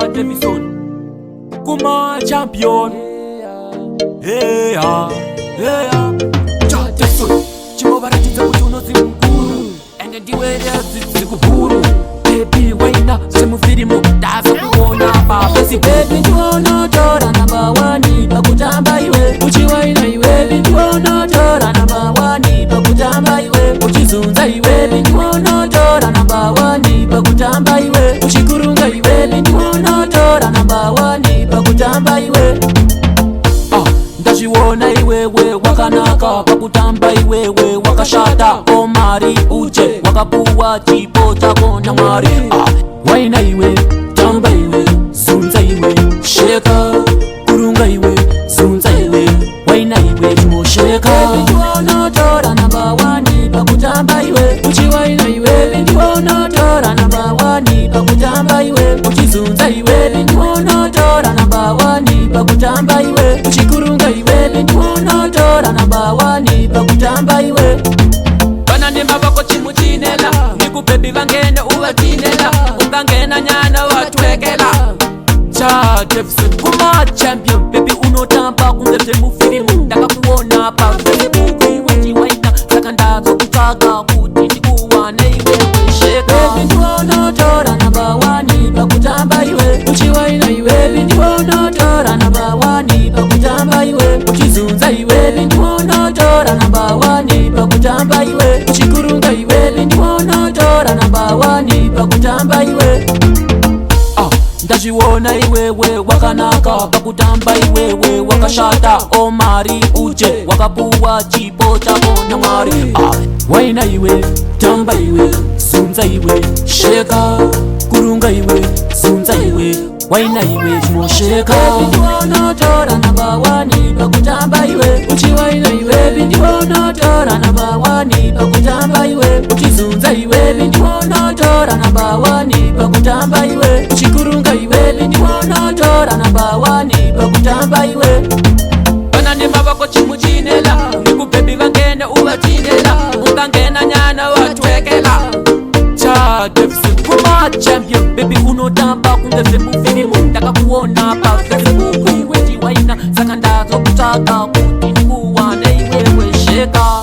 Cha Davison Kuma champion. Hey ya, hey ya. Cha Davison chimobaratidza kuti unozi mukuru ende ndiwe zikubhuru. Baby waina semufirimu ndazokuona pafesi. Baby ndiwonotora #1 pakutamba iwe. Uchiwaina iwe baby ndiwonotora #1 pakutamba iwe. Uchizunza iwe baby ndiwonotora #1 pakutamba iwe. Uchikurunga iwe baby ndiwonotora #1 pakutamba iwe. Ndazviona iwewe wakanaka pakutamba iwewe wakashata. Omari uje wakapuwa chipo chako naMwari. Waina iwe tamba iwe zunza iwe sheka. Kurunga iwe zunza iwe waina iwe chimosheka. Baby ndiwonotora #1 pakutamba iwe. Uchiwaina iwe baby ndiwonotora #1 pakutamba iwe. Uchizunza iwe baby ndiwonotora #1 pakutamba iwe. Uchikurunga iwe baby ndiwonotora #1 pakutamba iwe. Bana ndima vako chimuchinela ndikubebi vangene uvatinela. Ungangena nyana watwekela. Cha Davison Kuma champion. Baby unotamba kungeze mufirimu. Ndakakuona pa Facebook iwe waina saka ndazokutsvaga kuti ndikuwane iwe wesheka. Baby ndiwonotora #1 pakutamba iwe. Uchiwaina iwe baby ndiwonotora #1 pakutamba iwe. Uchizunza iwe baby ndiwonotora #1 pakutamba iwe. Uchikurunga iwe baby ndiwonotora #1 pakutamba iwe. Ndazviona iwewe wakanaka pakutamba iwewe wakashata. Omari uje wakapuwa chipo chako naMwari. Waina iwe tamba iwe zunza iwe sheka. Kurunga iwe zunza iwe waina iwe chimosheka. Baby ndiwonotora #1 pakutamba iwe. Uchiwaina iwe baby ndiwonotora #1 pakutamba iwe. Uchizunza iwe baby ndiwonotora #1 pakutamba iwe. Uchikurunga iwe baby ndiwonotora #1 pakutamba iwe. Bana ndima vako chimuchinela ndikubebi vangene uvatinela. Ungangena nyana watwekela. Cha Davison Kuma champion. Baby unotamba kungeze mufirimu. Ndakakuona pa Facebook iwe waina saka ndazokutsvaga kuti ndikuwane iwe wesheka.